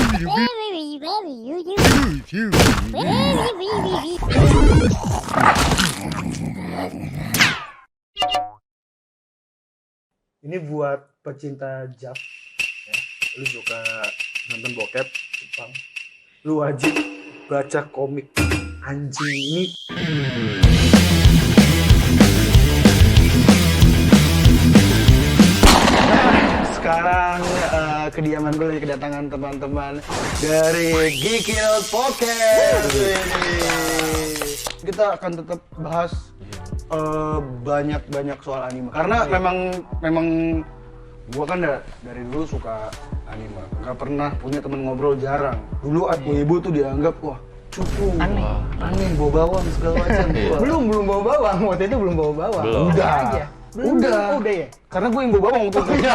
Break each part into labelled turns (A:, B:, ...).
A: Ini buat pecinta Jap, ya. Lu suka nonton bokep Jepang, lu wajib baca komik anjing ini. Sekarang kediaman gue lagi kedatangan teman-teman dari Geekil Podcast. Kita akan tetap bahas banyak soal anime karena memang gua kan dari dulu suka anime, nggak pernah punya temen ngobrol, jarang. Dulu ibu tuh dianggap wah cupu, aneh bawa bawang segala macam.
B: belum bawa bawang, waktu itu belum bawa bawang.
A: Udah
B: Udah ya.
A: Karena gue yang bawa bawang waktu itu.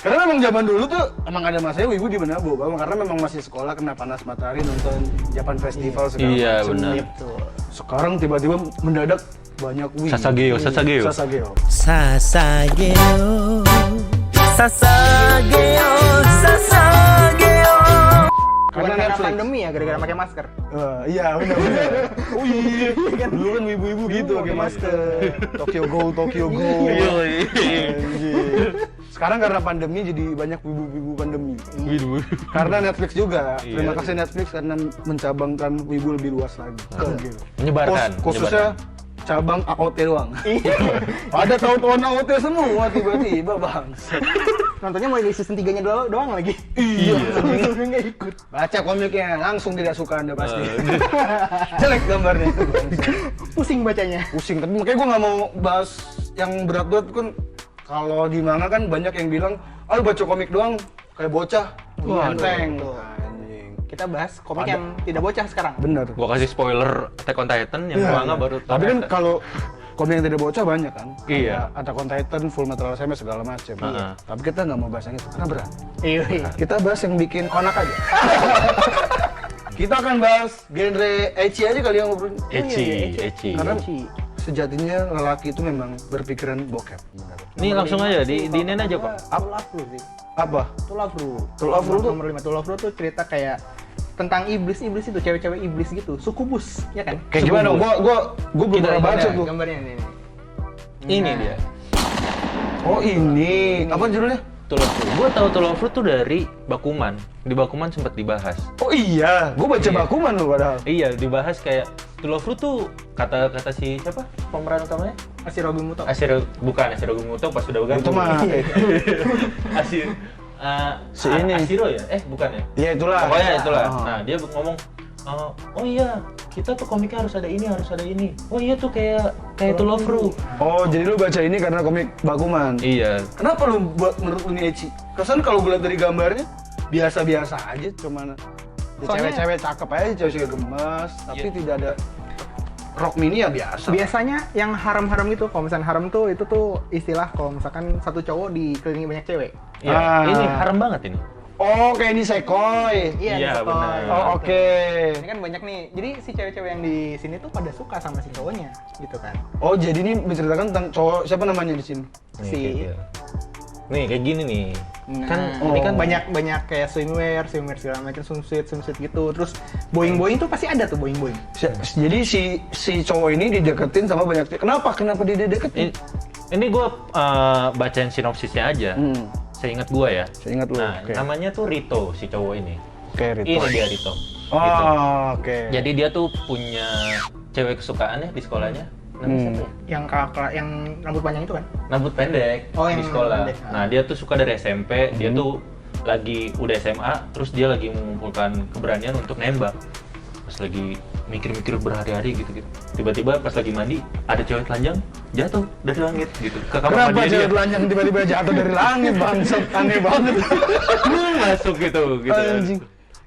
A: Karena memang zaman dulu tuh emang ada masanya ibu di mana bawa bawang, karena memang masih sekolah kena panas matahari nonton Japan Festival segala macam.
C: Iya benar.
A: Sekarang tiba-tiba mendadak banyak wibu.
C: Sasageo.
A: Karena
B: Gara-gara
A: Netflix.
B: pandemi ya, gara-gara pakai masker.
A: Iya benar. Oh iya, dulu kan ibu-ibu gitu pakai masker. Tokyo Go. Anjir. Sekarang karena pandemi jadi banyak wibu-wibu pandemi. Karena Netflix juga. Terima kasih Netflix karena mencabangkan wibu lebih luas lagi. Gitu.
C: Menyebarkan.
A: Khususnya cabang AOT doang. Pada tahu-tahuan AOT semua tiba-tiba bang.
B: Nontonnya mulai di season 3-nya doang lagi.
A: Iya.
B: Nggak ikut.
A: Baca komiknya langsung tidak suka Anda pasti. Jelek gambarnya.
B: Pusing bacanya.
A: Pusing, tapi makanya gue nggak mau bahas yang berat-berat kan. Kalau di manga kan banyak yang bilang, lu baca komik doang kayak bocah. Enteng. Anjing.
B: Kita bahas komik yang tidak bocah sekarang.
A: Bener.
C: Gua kasih spoiler Attack on Titan yang manga baru.
A: Tapi kan kalau komik yang tidak bocah banyak kan.
C: Iya.
A: Attack on Titan, Full Metal Alchemist segala macam. Tapi kita nggak mau bahas yang itu karena berat.
B: Iya.
A: Kita bahas yang bikin konak aja. Kita akan bahas genre ecchi aja kali yang ngobrol.
C: Ecchi.
A: Karena sejatinya lelaki itu memang berpikiran bokep.
C: Nih langsung aja diinin aja Pak.
B: Tulafru sih.
A: Apa?
B: Tulafru
A: tuh
B: nomor 5. Tulafru tuh cerita kayak tentang iblis itu, cewek-cewek iblis gitu, sukubus, ya kan?
A: Kayak gimana? Gua belum pernah baca tuh.
B: Gambarnya nih.
C: Ini dia.
A: Oh ini, apa judulnya?
C: Tulofru. Gua tahu Tulofru tuh dari Bakuman. Di Bakuman sempat dibahas.
A: Oh iya, gua baca
C: Iya.
A: Bakuman loh padahal.
C: Iya, dibahas kayak Tulofru tuh kata si siapa? Pemeran utamanya?
B: Ashirogumoto.
C: Ashirogumoto pas sudah begadang.
A: Itu mah. Si ini.
C: Ashiro ya? Bukan ya?
A: Ya itulah.
C: Pokoknya itulah. Nah, dia ngomong, oh iya, kita tuh komiknya harus ada ini. Oh iya tuh kayak Tulofru.
A: Oh, jadi lu baca ini karena komik Bakuman.
C: Iya.
A: Kenapa lu buat menurut lu ini ecchi? Kesan kalau gue lihat dari gambarnya biasa-biasa aja, cuman ya cewek-cewek cakep aja, cewek-cewek gemes, tapi tidak ada rock mini ya biasa.
B: Biasanya yang haram-haram gitu, kalau misalnya haram tuh itu tuh istilah kalau misalkan satu cowok dikelilingi banyak cewek.
C: Iya. Ini haram banget ini.
A: Oh, kayak ini sekoi.
C: Iya,
B: gitu.
C: benar.
A: Oh, oke.
B: Ini kan banyak nih. Jadi si cewek-cewek yang di sini tuh pada suka sama si cowoknya, gitu kan.
A: Oh, jadi ini menceritakan tentang cowok siapa namanya di sini?
C: Nih kayak gini nih.
B: Nah,
C: Kan
B: ini kan banyak kayak swimwear segala macam, swimsuit gitu. Terus boing tuh pasti ada tuh boing.
A: Jadi si cowok ini dideketin sama banyak cewek. Kenapa dia dideketin?
C: Ini gue bacain sinopsisnya aja. Seingat gue ya.
A: Seingat lu.
C: Nah,
A: Oke.
C: namanya tuh Rito si cowok ini.
A: Oke, Rito.
C: Ini dia Rito.
A: Oh,
C: Gitu.
A: oke.
C: Jadi dia tuh punya cewek kesukaannya di sekolahnya. Namanya siapa ya?
B: Yang kakak yang rambut panjang itu kan?
C: Rambut pendek
B: Oh,
C: di
B: yang
C: sekolah.
B: pendek.
C: Nah, dia tuh suka dari SMP. Dia tuh lagi udah SMA, terus dia lagi mengumpulkan keberanian untuk nembak. Pas lagi mikir-mikir berhari-hari gitu. Tiba-tiba pas lagi mandi, ada cewek telanjang jatuh dari langit gitu. Ke kamar
A: Kenapa
C: mandinya
A: cewek
C: dia.
A: telanjang tiba-tiba jatuh dari langit, bangsat? Aneh banget.
C: Masuk gitu.
A: Anjing.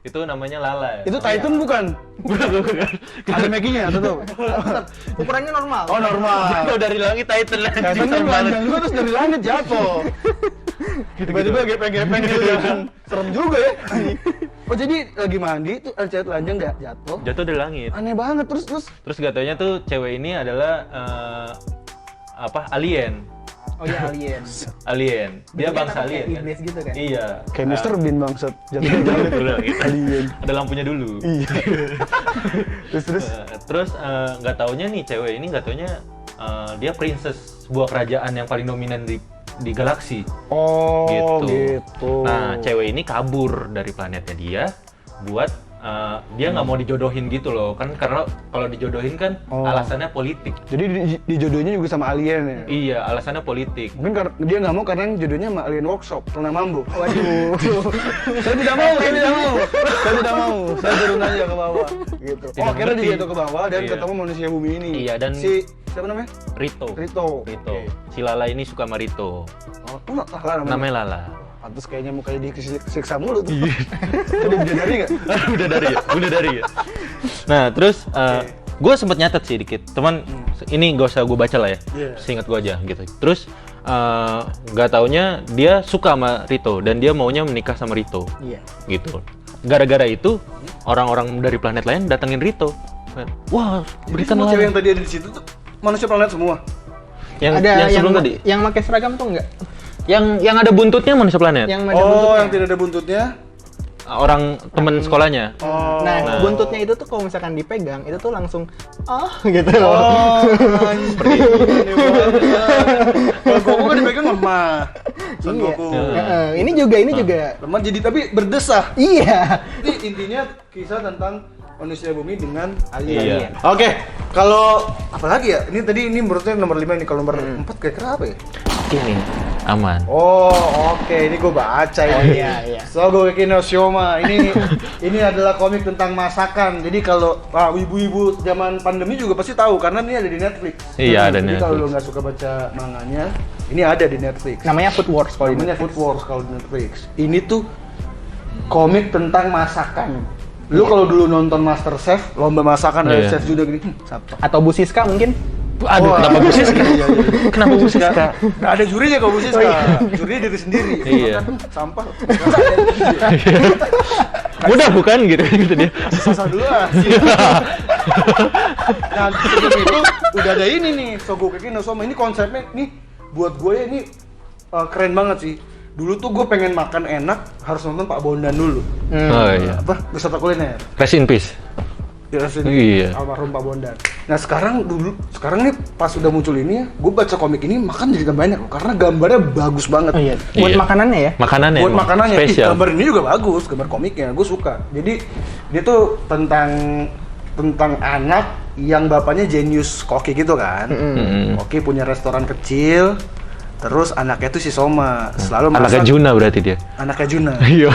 C: Itu namanya Lala.
A: Itu Titan bukan? Ada Maggie-nya atau tuh?
B: Ukurannya normal.
A: Oh, normal.
C: Jatuh dari langit Titan lah.
A: Titan kan telanjang juga terus dari langit jatuh. Tiba-tiba gepeng-gepeng gitu kan. Serem juga ya. Oh, jadi lagi mandi tuh ada cewek telanjang jatuh.
C: Jatuh dari langit.
A: Aneh banget terus.
C: Terus katanya tuh cewek ini adalah alien.
B: Oh iya, alien.
C: Alien. Dia
B: Bentuknya
C: bangsa
B: tapi kayak
C: alien kan.
B: iblis gitu kan?
C: Iya.
A: Kayak Mr. Bean bangsat. Jatuh
C: Betul, gitu.
A: alien.
C: Ada lampunya dulu.
A: Iya. Terus
C: Terus nggak taunya nih cewek ini nggak taunya dia princess sebuah kerajaan yang paling dominan di galaksi.
A: oh gitu.
C: Nah, cewek ini kabur dari planetnya dia buat dia nggak mau dijodohin gitu loh kan, karena kalau dijodohin kan alasannya politik.
A: Jadi dijodohnya juga sama alien ya?
C: Iya, alasannya politik.
A: Mungkin dia nggak mau karena jodohnya sama alien workshop, Tuna Mambo. Waduh. Saya tidak mau. Saya turun aja ke bawah. Gitu.
C: Tidak
A: Akhirnya
C: mengerti.
A: dia jatuh ke bawah dan
C: Iya.
A: ketemu manusia bumi ini.
C: Iya, dan
A: si siapa namanya?
C: Rito.
A: Rito.
C: Oke. Si Lala ini suka sama Rito.
A: Oh, Lala namanya.
C: Namanya Lala.
A: Pantes kayaknya mukanya disiksa mulu tuh. Tadi bidadari nggak?
C: Udah dari ya. Nah, terus gue sempet nyatet sih dikit. Teman, ini gak usah gue baca lah ya.
A: Iya.
C: Seingat gue aja gitu. Terus nggak taunya dia suka sama Rito dan dia maunya menikah sama Rito.
B: Iya.
C: Gitu. Gara-gara itu orang-orang dari planet lain datengin Rito. Wah,
A: Jadi
C: berikan
A: semua
C: lah.
A: cewek yang tadi ada di situ tuh manusia planet semua.
C: Yang sebelum tadi.
B: Yang pakai seragam tuh enggak?
C: Yang ada buntutnya manusia planet.
B: Yang ada buntutnya.
A: yang tidak ada buntutnya.
C: Orang temen sekolahnya.
A: Oh.
B: Nah, buntutnya itu tuh kalau misalkan dipegang, itu tuh langsung gitu loh.
A: Seperti ini banget. Kalau Goku kan dipegang lemah. Son
B: Iya.
A: Goku.
B: Ini juga.
A: Lemah jadi tapi berdesah.
B: Iya.
A: Ini intinya kisah tentang manusia bumi dengan
C: Iya.
A: alien. Oke, kalau apalagi ya? Ini menurutnya nomor 5 ini. Kalau nomor 4 kira-kira apa ya?
C: Ini aman.
A: Oh, oke. Ini gue baca ini.
B: Oh, iya.
A: Shogeki no Shoma. Ini adalah komik tentang masakan. Jadi kalau ibu-ibu zaman pandemi juga pasti tahu karena ini ada di Netflix.
C: Iya, ada
A: Jadi
C: Netflix.
A: kalau lo nggak suka baca manganya, ini ada di Netflix.
B: Namanya Food Wars kalau
A: Namanya Food Wars kalau di Netflix. Ini tuh komik tentang masakan. Lu kalau dulu nonton MasterChef, lomba masakan ada
C: Iya.
A: chef juga gini. Siapa?
B: atau Bu Siska mungkin.
C: Aduh, kenapa Bu Siska?
A: Iya.
C: Kenapa Bu Siska?
A: Nggak ada jurinya kalau Bu Siska. Jurinya diri sendiri.
C: Iya.
A: Makan sampah.
C: Mudah bukan gitu dia.
A: Sasa dulu lah. Nah, sebelum itu udah ada ini nih, Shogeki no Soma. Ini konsepnya nih buat gue ya ini keren banget sih. Dulu tuh gue pengen makan enak harus nonton Pak Bondan dulu.
C: Oh iya.
A: Apa? Wisata kuliner.
C: Rest in peace.
A: Ya,
C: Iya.
A: almarhum Pak Bondan. Nah sekarang nih pas udah muncul ini ya, gue baca komik ini makan jadi tambah banyak loh, karena gambarnya bagus banget.
B: Oh iya. Buat
C: Iya.
B: makanannya ya.
C: Makanannya.
A: Buat
C: emang
A: makanannya,
C: spesial.
A: gambar ini juga bagus, gambar komiknya, gue suka. Jadi dia tuh tentang anak yang bapaknya jenius koki gitu kan. Koki punya restoran kecil, terus anaknya tuh si Soma selalu
C: Anaknya
A: masak.
C: Juna berarti dia.
A: Anaknya Juna.
C: Iya.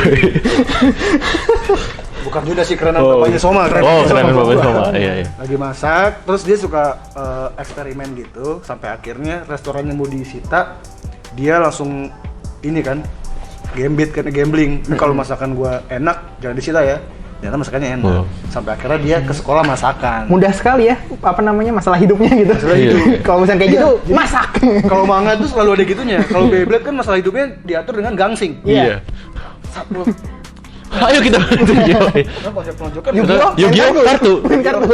A: Bukan Juna sih, kerenan bapaknya Soma.
C: Keren Bapak Soma. Iya.
A: Lagi masak, terus dia suka eksperimen gitu, sampai akhirnya restorannya mau disita, dia langsung ini kan, gambling. Ini kalau masakan gua enak, jangan disita ya. Ternyata masakannya enak.
C: Wow.
A: Sampai akhirnya dia ke sekolah masakan.
B: Mudah sekali ya, apa namanya, masalah hidupnya gitu.
A: Masalah
C: hidup.
B: Kalau misalnya kayak gitu, masak.
A: Kalau manga tuh selalu ada gitunya. Kalau Beyblade kan masalah hidupnya diatur dengan gangsing.
C: Iya.
A: Satu.
C: Ayo kita bantu Joy.
A: Kenapa siap penonjokan?
C: Yu-Gi-Oh kartu.
B: Kartu.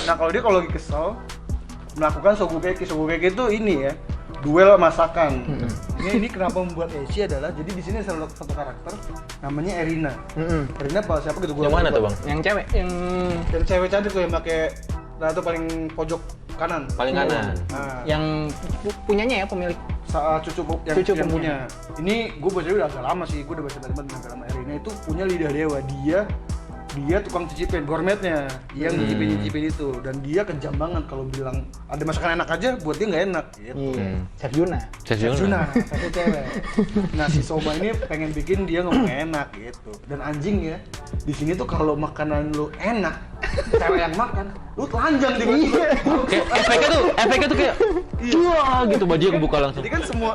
A: Nah kalau dia kalau lagi kesel melakukan Shogeki itu ini ya, duel masakan. Ini kenapa membuat ecchi adalah jadi di sini ada satu karakter namanya Erina. Erina apa siapa gitu gua.
C: Yang mana tuh, Bang?
B: Yang cewek, yang
A: cewek cantik tuh yang pakai itu paling pojok kanan.
C: Paling kanan.
A: Nah,
B: yang punyanya ya, pemilik.
A: cucu yang
B: Cucu
A: yang
B: punya.
A: punya. Ini gue baca udah agak lama sih, gue udah baca dari agak lama. Erina itu punya lidah dewa. Dia tukang cicipin, gourmetnya, yang nyicipin itu, dan dia kejam banget kalau bilang ada masakan enak aja, buat dia nggak enak. Gitu.
B: Iya. Chef Juna.
C: Chef
A: Juna,
C: Juna.
A: satu cewek. Nah si Soma ini pengen bikin dia ngomong enak gitu. Dan anjing ya, di sini tuh kalau makanan lu enak, cewek yang makan, lu telanjang di
B: Iya.
C: Kayak efeknya tuh kayak wah gitu bajunya kebuka langsung.
A: Jadi kan semua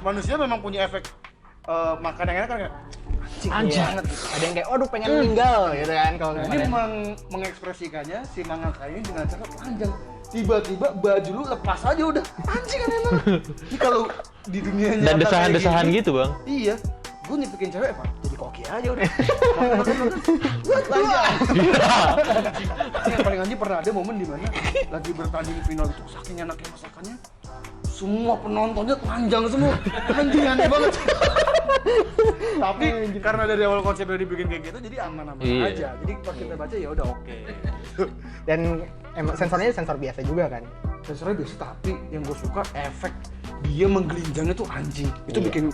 A: manusia memang punya efek makan yang enak kan kayak anjing
B: Iya.
A: banget.
B: Ada yang kayak, waduh pengen meninggal gitu kan kalau
A: Nah, ini mengekspresikannya si mangaka ini dengan cara telanjang. Tiba-tiba baju lu lepas aja udah anjing kan emang. Ini kalau di dunia nyata
C: Dan
A: kayak
C: desahan-desahan
A: gini,
C: gitu, Bang.
A: Iya. Gue nyepikin cewek apa? Jadi koki aja udah. Makan. Gue telanjang. Ini yang paling anjing pernah ada momen di mana lagi bertanding final itu saking enaknya masakannya. semua penontonnya telanjang semua. Anjing aneh banget. Tapi karena dari awal konsepnya dibikin kayak gitu jadi aman-aman aja. Jadi pas kita baca ya udah oke.
B: Dan emang sensornya sensor biasa juga kan.
A: Sensornya biasa tapi yang gue suka efek dia menggelinjangnya tuh anjing. Itu bikin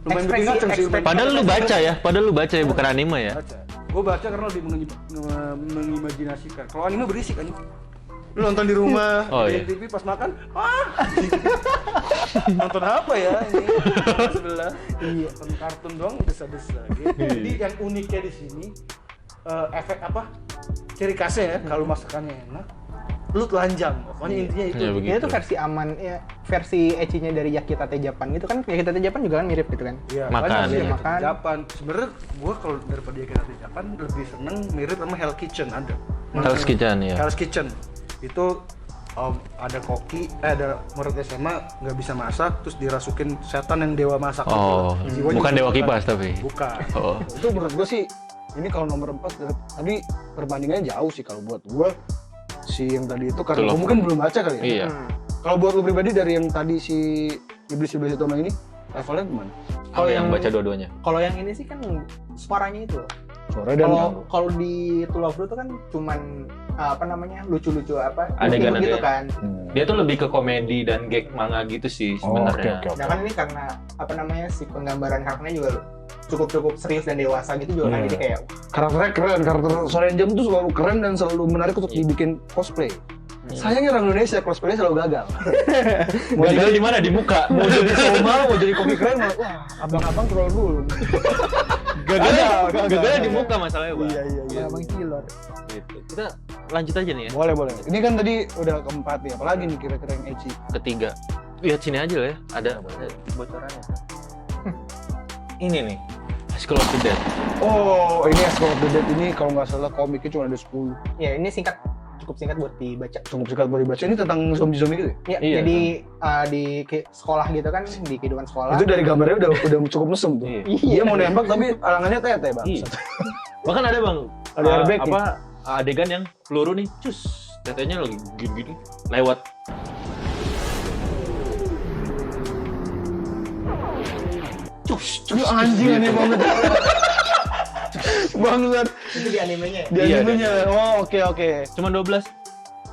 A: lumayan bikin ngaceng sih.
C: Padahal lu baca ya, bukan anime ya.
A: Gue baca karena lebih mengimajinasikan. Kalau anime berisik anjing. Lu nonton di rumah, di TV pas makan, nonton apa ya ini? Sebelah, nonton kartun doang desa-desa gitu. Jadi yang uniknya di sini efek apa? Ciri khasnya ya, kalau masakannya enak, lu telanjang. Pokoknya intinya itu.
B: Ini tuh versi aman ya, versi ecchinya dari Yakitate Japan gitu kan. Yakitate Japan juga kan mirip gitu kan.
A: Iya,
C: makan.
A: Yakitate Japan. Sebenarnya gua kalau daripada Yakitate Japan lebih seneng mirip sama Hell Kitchen ada.
C: Hell's Kitchen ya.
A: Hell's Kitchen itu ada koki, ada murid SMA nggak bisa masak, terus dirasukin setan yang dewa masak.
C: Oh, bukan dewa kipas tapi.
A: Bukan.
C: Oh.
A: Itu menurut gue sih, ini kalau nomor 4 tadi perbandingannya jauh sih kalau buat gue si yang tadi itu karena gue mungkin belum baca kali ya.
C: Iya.
A: Kalau buat lu pribadi dari yang tadi si iblis-iblis itu sama ini levelnya gimana?
C: Kalau yang baca dua-duanya.
B: Kalau yang ini sih kan suaranya itu.
A: Suara dan
B: Kalau di To Love Ru itu kan cuman apa namanya lucu-lucu apa
C: adegan
B: gitu kan.
C: Dia tuh lebih ke komedi dan gag manga gitu sih sebenarnya.
B: Sedangkan ini karena apa namanya si penggambaran karakternya juga cukup serius dan dewasa gitu juga kan, jadi kayak
A: karakternya keren, karakter Soren Jam tuh selalu keren dan selalu menarik untuk dibikin cosplay. Sayangnya orang Indonesia cosplay selalu gagal.
C: Gagal di mana? Di muka.
A: Mau jadi Soma, mau jadi koki keren malah wah abang-abang troll dulu.
C: Gagalnya di muka masalahnya, Bang.
A: Iya.
B: abang kilor.
C: Gitu. Kita lanjut aja nih ya.
A: Boleh. Ini kan tadi udah keempat nih, apalagi nih kira-kira yang ecchi.
C: Ketiga. Lihat sini aja lah ya. Ada bocorannya. Ini nih. School of the Dead.
A: Oh, ini School of the Dead ini kalau nggak salah komiknya cuma ada 10.
B: Ya ini cukup singkat buat dibaca.
A: Cukup singkat buat dibaca. Ini tentang zombie-zombie gitu ya?
B: Ya,
C: Iya,
B: jadi di sekolah gitu kan, di kehidupan sekolah.
A: Itu dari gambarnya udah cukup mesum tuh.
C: Iya.
A: Dia mau nembak tapi alangannya tete, Bang.
C: Iya. Bahkan ada, Bang.
A: Ada airbag nih.
C: apa adegan yang peluru nih, cus. Tetenya lagi gini lewat. Cus.
A: Anjing aneh banget. Bangsat.
B: Itu di animenya ya?
A: Di animenya. Oh, oke.
C: Cuma 12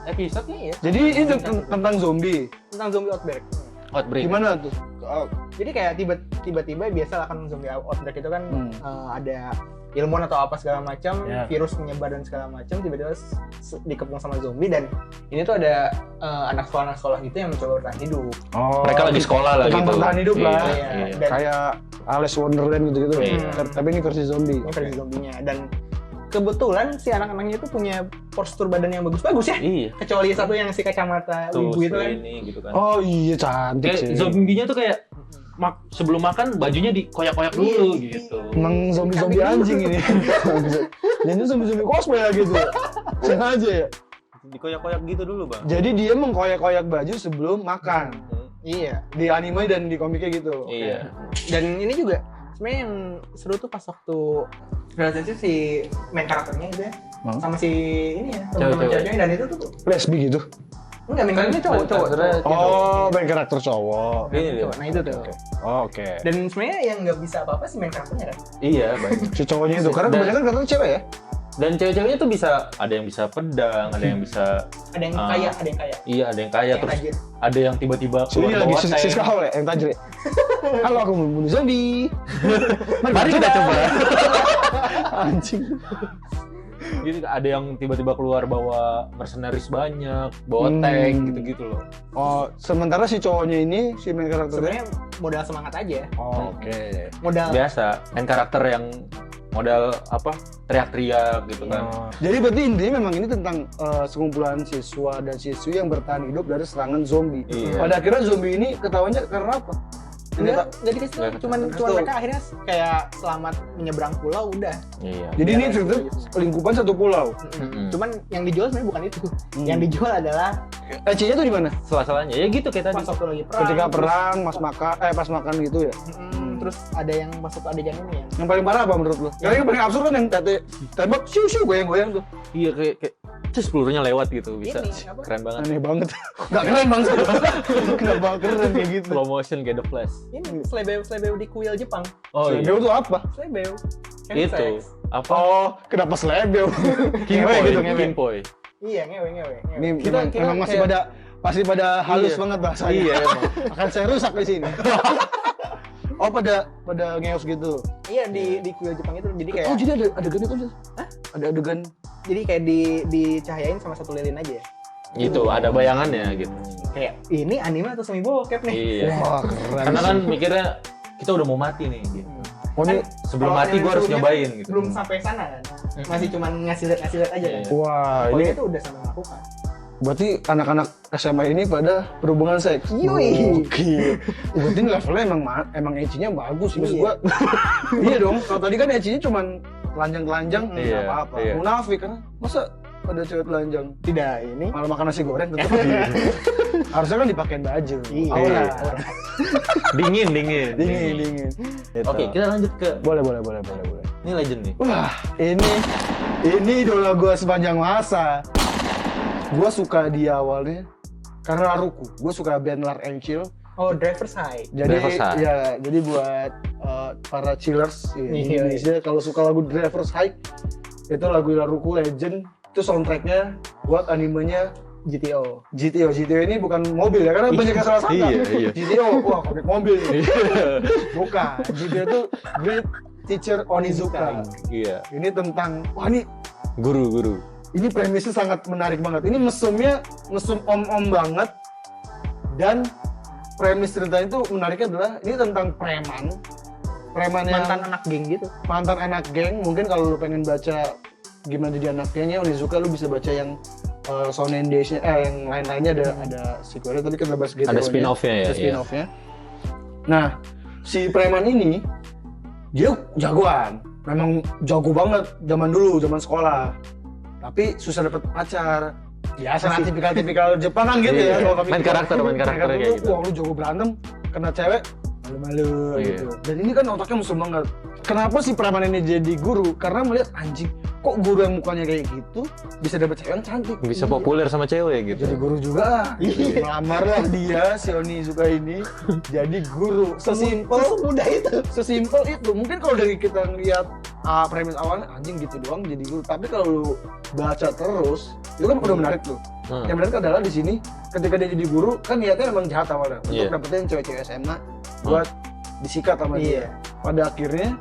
B: Episode-nya ya?
A: Jadi itu tentang zombie.
B: Tentang zombie outbreak.
C: outbreak.
A: Gimana tuh?
B: Jadi kayak tiba-tiba biasa lah kan zombie outbreak itu kan ada ilmuwan atau apa segala macam, virus menyebar dan segala macam, tiba-tiba dikepung sama zombie, dan ini tuh ada anak sekolah gitu yang mencoba bertahan hidup.
A: Oh,
C: Mereka lagi sekolah lah
A: tentang
C: gitu.
A: bertahan hidup lah.
B: Iya.
A: Dan kayak Alice Wonderland gitu-gitu.
C: Iya.
A: Tapi ini versi zombie.
B: Ini versi zombinya, dan kebetulan si anak-anaknya itu punya postur badan yang bagus-bagus ya.
C: Iya.
B: Kecuali satu yang si kacamata
C: Tuh,
B: ibu itu kan.
C: ini gitu kan.
A: Oh iya, cantik
C: Kayak
A: sih.
C: zombinya tuh kayak sebelum makan bajunya dikoyak-koyak dulu gitu.
A: Emang zombie anjing ini. Jadi zombie cosplay lah gitu. Sengaja ya.
C: Dikoyak-koyak gitu dulu, Bang.
A: Jadi dia mengkoyak-koyak baju sebelum makan.
B: Iya.
A: Di anime dan di komiknya gitu.
C: Iya.
B: Dan ini juga sebenarnya yang seru tuh pas waktu relationship si main karakternya itu ya, sama si ini ya, teman-teman
C: Cewek-cewek.
B: ceweknya, dan itu tuh
A: Lesbi gitu.
B: enggak, main karakternya cowok.
A: Oh, main karakter cowok.
C: Ini dia.
B: Nah itu tuh.
A: Oh, oke.
B: Dan sebenarnya yang nggak bisa apa-apa sih main karakternya kan.
C: Iya, banyak.
A: Si cowoknya itu karena kebanyakan karakternya cewek ya.
C: Dan cewek-ceweknya tuh bisa, ada yang bisa pedang, ada yang bisa
B: Ada yang kaya, ada yang kaya.
C: iya, ada yang kaya,
B: Yang
C: terus
B: tajir.
C: ada yang tiba-tiba
A: Si ini lagi Siska Hall ya, yang tajir ya. Halo, aku mau bunuh zombie.
C: Mari kita coba.
A: Anjing.
C: Gitu, ada yang tiba-tiba keluar bawa mercenaries banyak, bawa tank gitu-gitu loh.
A: Oh, sementara si cowoknya ini si main karakternya.
B: Sebenarnya modal semangat aja.
A: Oh, oke.
B: Modal.
C: Biasa, main karakter yang modal apa? Teriak-teriak gitu kan.
A: Jadi berarti intinya memang ini tentang sekumpulan siswa dan siswi yang bertahan hidup dari serangan zombie.
C: Iya.
A: Pada akhirnya zombie ini ketawanya karena apa?
B: Enggak dikasih tahu,
C: Nggak
B: cuman
A: tahu.
B: mereka akhirnya kayak selamat menyeberang pulau udah.
C: Iya.
A: Jadi ini cerita lingkupan satu pulau.
B: Cuman yang dijual sebenarnya bukan itu. Yang dijual adalah
A: Ecinya tuh di mana?
C: Salah-salahnya ya gitu kayak tadi.
B: pas waktu lagi perang.
A: Ketika
B: terus-
A: perang, pas makan gitu ya.
B: Terus ada yang pas waktu adegan ini ya.
A: Yang paling parah apa menurut lo? Karena yang paling absurd kan yang tembak siu goyang-goyang tuh.
C: Iya kayak terus pelurunya lewat gitu bisa.
B: Ini, apa?
C: Keren banget.
A: Aneh banget. Nggak keren bang. Kenapa keren kayak gitu?
C: Slow motion kayak The Flash.
B: Ini slebeu di kuil Jepang.
C: Oh
A: Slebeu tuh apa?
B: Slebeu.
C: Itu apa?
A: Oh, kenapa slebeu? Ngewe gitu, ngewe.
C: Kinpoi.
B: Iya, ngewe.
A: Ini memang masih pada halus banget bahasanya.
C: Iya emang.
A: Akan saya rusak di sini. Oh, pada ngeos gitu.
B: Iya di kuil Jepang itu jadi kayak
A: Oh, jadi ada adegan itu? Hah? Ada adegan.
B: jadi kayak dicahayain sama satu lilin aja.
C: Gitu, ada bayangannya gitu.
B: Kayak ini anime atau semi bokep nih.
C: Iya.
A: Wah, keren.
C: Karena kan mikirnya kita udah mau mati nih gitu.
A: Oh, ini
C: Sebelum
B: Kalau
C: mati
B: yang
C: gua harus
B: sebelumnya
C: nyobain gitu.
B: Belum sampai sana kan. Masih cuma ngasih lihat aja kan.
A: wah,
B: Oh,
A: ini
B: itu udah sampai melakukan.
A: berarti anak-anak SMA ini pada berhubungan seks.
B: Yoi.
A: Gokil. Berarti levelnya emang ecchinya bagus sih. Maksud
B: Iya.
A: gua. Iya dong. Kalau tadi kan ecchinya cuman telanjang-telanjang nggak
C: Iya,
A: apa-apa.
C: iya.
A: Munafik kan. Masa ada cewek telanjang
B: Tidak ini.
A: malah makan nasi goreng tetap. Harusnya kan dipakein baju.
B: Iya.
A: Aura.
C: Dingin.
A: Dingin. Gitu.
C: Oke, kita lanjut ke
A: Boleh.
C: ini legend nih.
A: Wah, ini idola gua sepanjang masa. Gua suka dia awalnya karena Naruto. Gua suka band Lar and Chill.
B: Oh, Driver's High.
A: Jadi
C: Driver's High.
A: ya, jadi buat para chillers di
B: Iya.
A: Indonesia kalau suka lagu Driver's High itu lagu Naruto Legend. Itu soundtracknya buat animenya
B: GTO.
A: GTO ini bukan mobil ya, karena banyak yang salah sangka.
C: Iya.
A: GTO, wah komik mobil nih. Bukan, GTO itu Great Teacher Onizuka.
C: Iya.
A: Ini tentang, wah ini
C: Guru.
A: ini premisnya sangat menarik banget. Ini mesum om-om banget. Dan premis ceritanya itu menariknya adalah ini tentang preman yang
B: Mantan anak geng gitu.
A: mantan anak geng. Mungkin kalau lu pengen baca gimana jadi anak gengnya Onizuka, lu bisa baca yang Shonen Days-nya, yang lain-lainnya ada sequelnya, tapi kita bahas GTO-nya.
C: Ada spin-off-nya ya.
A: Ada spin-off-nya. Nah, si preman ini dia jagoan, memang jago banget zaman sekolah. Tapi susah dapet pacar. Biasa lah tipikal Jepang kan gitu ya.
C: Iya.
A: Kalau kami
C: Main karakter kayak
A: tuh,
C: gitu.
A: wah lu jago berantem, kena cewek malu-malu
C: Iya.
A: gitu. Dan ini kan otaknya musuh banget. Kenapa si preman ini jadi guru? Karena melihat anjing, kok guru yang mukanya kayak gitu bisa dapet cewek yang cantik.
C: Bisa
A: Iya.
C: populer sama cewek gitu.
A: Jadi guru juga. Melamar lah dia si Onizuka ini jadi guru.
B: Semudah itu.
A: Sesimpel itu. Mungkin kalau dari kita ngeliat premis awalnya anjing gitu doang jadi guru. Tapi kalau lu baca terus, itu kan udah menarik tuh. Yang menarik adalah di sini ketika dia jadi guru kan niatnya emang jahat awalnya untuk dapetin cewek-cewek SMA buat disikat sama dia. Pada akhirnya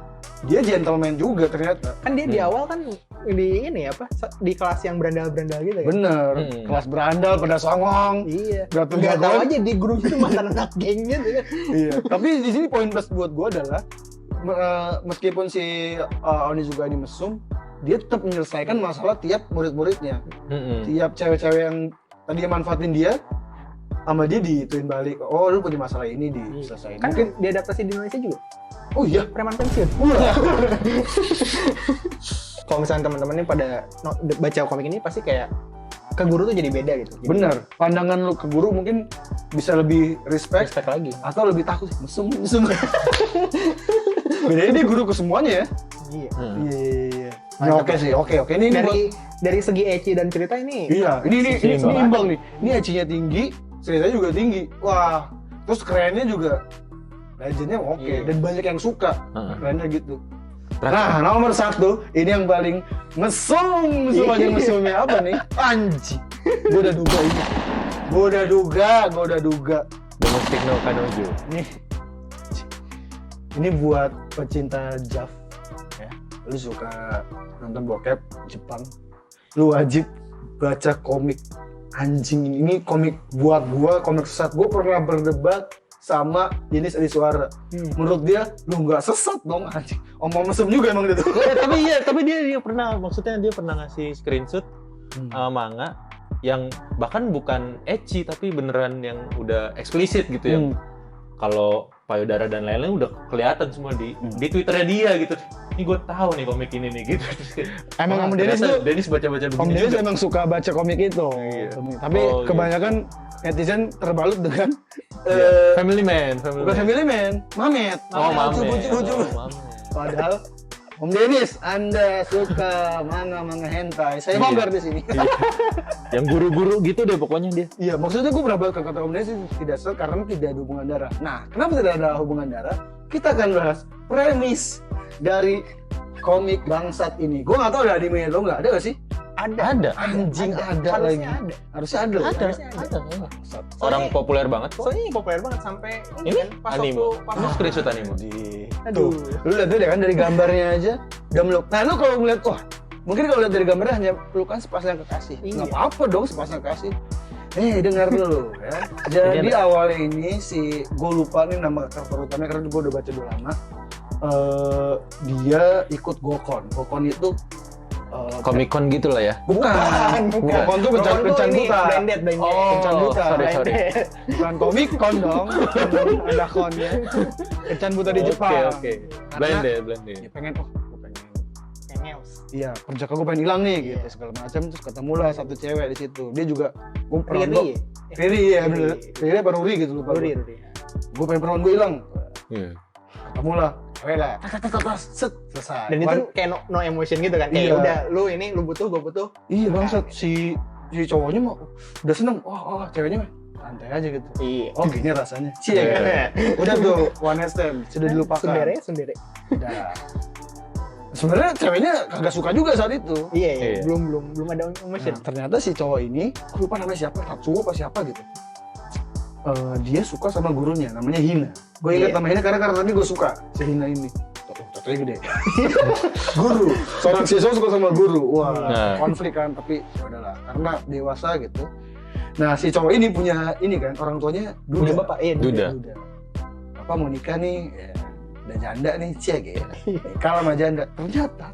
A: dia gentleman juga ternyata.
B: Kan dia di awal kan di ini apa? Di kelas yang berandal-berandal gitu ya.
A: Bener, kelas berandal pada songong.
B: Iya.
A: Gak
B: tahu aja di guru itu mantan anak geng gitu kan.
A: Iya. Tapi di sini poin plus buat gue adalah meskipun si Onizuka ini mesum, dia tetap menyelesaikan masalah tiap murid-muridnya. Tiap cewek-cewek yang tadi manfaatin dia, sama dia dituin balik. Oh, lu punya masalah ini diselesaikan.
B: Kan mungkin diadaptasi di Indonesia juga.
A: Oh iya,
B: Preman pensiun. Kalau misalnya teman-teman ini pada baca komik ini pasti kayak ke guru tuh jadi beda gitu. Jadi
A: bener. Pandangan lu ke guru mungkin bisa lebih respect
B: lagi.
A: atau lebih takut. Mesum. Bedanya dia guru ke semuanya ya.
B: Iya.
A: Iya. Nah, oke sih, oke. Ini
B: dari segi ecchi dan cerita ini.
A: Iya, ini imbang nih. Ini ecchinya tinggi, ceritanya juga tinggi. Wah, terus kerennya juga legendnya oke. Dan banyak yang suka. Kerennya gitu. Nah, nomor 1, ini yang paling mesum sebagai mesumnya apa nih? Anjing. Gue udah duga ini. Gue udah duga.
C: Domestic no Kanojo.
A: Ini buat pecinta JAV ya. Lu suka nonton bokep Jepang, lu wajib baca komik. Anjing, ini komik buat gua, komik sesat. Gua pernah berdebat sama Denis Adiswara. Menurut dia, lu nggak sesat dong anjing. Omong mesum juga emang gitu.
C: tapi dia pernah, maksudnya dia pernah ngasih screenshot manga yang bahkan bukan ecchi tapi beneran yang udah eksplisit gitu ya. Kalau payudara dan lain-lain udah kelihatan semua di Twitternya dia gitu. Ini gue tahu nih komik ini nih gitu.
A: Emang Om Denis
C: baca-baca begini.
A: Om Denis
C: juga.
A: emang suka baca komik itu.
C: Iya.
A: Tapi kebanyakan netizen terbalut dengan
C: Family Man.
A: bukan Family Man, Mamet.
C: Oh, Mamet.
A: Lucu.
C: Oh, Mamet.
A: Padahal Om Dennis, Anda suka manga hentai. Saya bongkar di sini.
C: Yang guru-guru gitu deh pokoknya dia.
A: Iya, maksudnya gue pernah bahas kata Om Dennis tidak suka karena tidak ada hubungan darah. Nah, kenapa tidak ada hubungan darah? Kita akan bahas premis dari komik bangsat ini. Gue nggak tahu ada anime atau nggak, ada nggak sih?
C: Ada.
A: Anjing ada lagi. Harusnya ada.
C: Orang populer banget kok.
B: Soalnya populer banget sampai
C: Ini
B: kan pas
C: anime.
B: waktu pas
C: Ini screenshot anime.
A: Tuh, lu lihat deh kan dari gambarnya aja udah meluk. Nah, lu kalau ngeliat, wah, mungkin kalau lihat dari gambarnya hanya pelukan sepasang kekasih. Nggak apa-apa dong sepasang kekasih. Dengar dulu ya. Jadi awalnya ini si, gue lupa nih nama karakter utamanya karena gue udah baca udah lama. Dia ikut Gokon. Gokon itu
C: Comic-Con gitu lah ya.
A: Bukan. Gokon tuh kencan buta.
B: Blended.
A: Kencan buta.
C: Sorry.
A: Bukan Comic-Con dong. Ada konnya. Kencan buta di Jepang.
C: Oke.
A: Karena
C: Blended.
A: ya pengen, gue pengen.
B: Ngeus.
A: Iya, perjaka gue pengen hilang nih gitu segala macam, terus ketemulah satu cewek di situ. Dia juga gue pernah Riri ya, bener. Riri apa Ruri gitu lupa.
B: Ruri.
A: Gue pengen perawan gue hilang.
C: Iya.
A: Ketemulah cewek lah. Set, selesai.
B: Dan itu kayak no emotion gitu kan. Kayak
A: Iya.
B: udah lu ini lu butuh, gue butuh.
A: Iya bangsat, si cowoknya mau udah seneng. Oh, ceweknya santai aja gitu.
B: Iya.
A: Oh, gini rasanya. Cie. Udah tuh one night stand, sudah dilupakan.
B: Sundere.
A: Udah. Sebenarnya ceweknya kagak suka juga saat itu.
B: Iya. Belum ada emotion.
A: Nah, ternyata si cowok ini, aku lupa namanya siapa, Tatsuo apa siapa gitu. Dia suka sama gurunya, namanya Hina. Gue ingat nama Hina karena tadi gue suka si Hina ini. Tatsuo gede. Guru, seorang siswa suka sama guru. Wah, konflik kan, tapi ya udahlah, karena dewasa gitu. Nah, si cowok ini punya ini kan, orang tuanya
B: Punya bapak,
C: Duda.
A: Bapak mau nikah nih, ya, udah janda nih, cek ya. Kalau sama janda, ternyata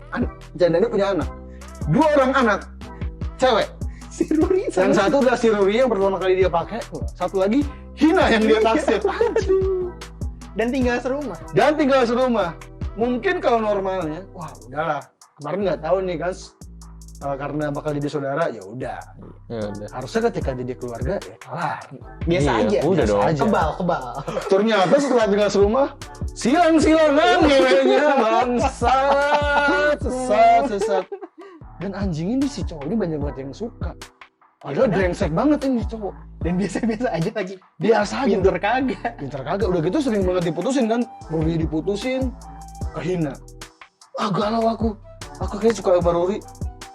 A: janda ini punya anak. 2 orang anak, cewek.
B: Si Ruri.
A: Yang satu udah si Ruri yang pertama kali dia pakai, satu lagi Hina yang dia taksir.
B: Dan tinggal serumah.
A: Mungkin kalau normalnya, wah udahlah. Kemarin nggak tahu nih kan, karena bakal jadi saudara, ya udah. Harusnya ketika jadi keluarga ya kelar.
B: Biasa aja.
C: Udah
A: biasa
C: dong.
A: aja.
B: Kebal.
A: Ternyata setelah tinggal serumah, silang-silangan ngeweknya bangsat, sesat. Dan anjing ini si cowok ini banyak banget yang suka. Padahal brengsek banget ini cowok.
B: Dan biasa-biasa aja lagi.
A: Biasa aja.
B: Pinter
A: kagak. Udah gitu sering banget diputusin kan. Ruri diputusin ke Hina. Galau aku. Aku kayak suka sama Ruri.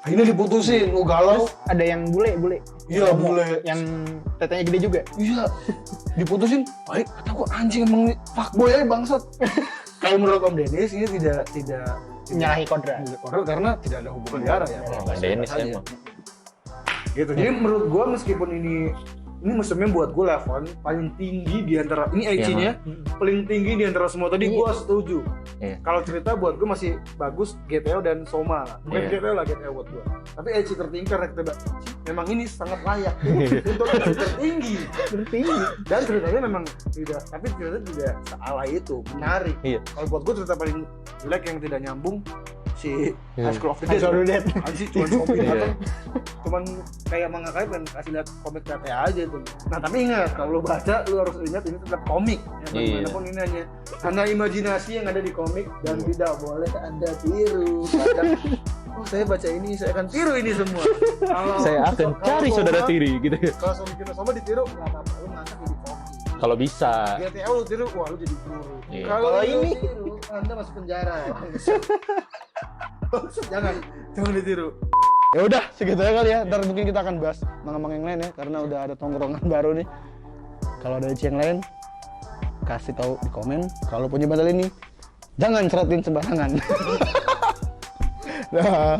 A: Hina diputusin, galau.
B: Terus ada yang bule.
A: Iya, bule.
B: Yang tetenya gede juga.
A: Iya. Diputusin. Baik, kata gua anjing emang nih fuckboy aja bangsat. Kalau menurut Om Dennis ini tidak
B: Menyalahi kodrat.
A: Karena tidak ada hubungan darah ya.
C: Dennis emang.
A: Gitu. Jadi menurut gua meskipun ini musimnya buat gue level paling tinggi di antara ini IG-nya paling tinggi di antara semua tadi gue setuju. Kalau cerita buat gue masih bagus GTO dan Soma lah. Bukan GTO lah buat gue. Tapi IG tertinggi karena kita memang ini sangat layak untuk IG tertinggi. Dan ceritanya memang tidak sealai itu, menarik. Kalau buat gue cerita paling jelek yang tidak nyambung si High School of the Dead. Anjir cuma komik datang. Cuman kayak manga kayak pengen kasih lihat komik TTA aja tuh. Nah, tapi ingat kalau lu baca lu harus ingat ini tetap komik. Ya, bagaimanapun ini hanya imajinasi yang ada di komik dan tidak boleh Anda tiru. Kadang, saya baca ini, saya akan tiru ini semua.
C: Saya akan cari saudara tiri gitu.
A: Kalau sama ditiru enggak apa-apa, lu ngangkat jadi komik.
C: Kalau bisa.
A: GTO lu tiru, wah lu jadi guru.
C: Iya.
A: Kalau ini tiru, Anda masuk penjara. Jangan ditiru. Ya udah, segitu aja kali ya. Ntar mungkin kita akan bahas manga-manga yang lain ya, karena udah ada tongkrongan baru nih. Kalau ada yang lain, kasih tahu di komen. Kalau punya bantal ini, jangan cerotin sembarangan. Dah.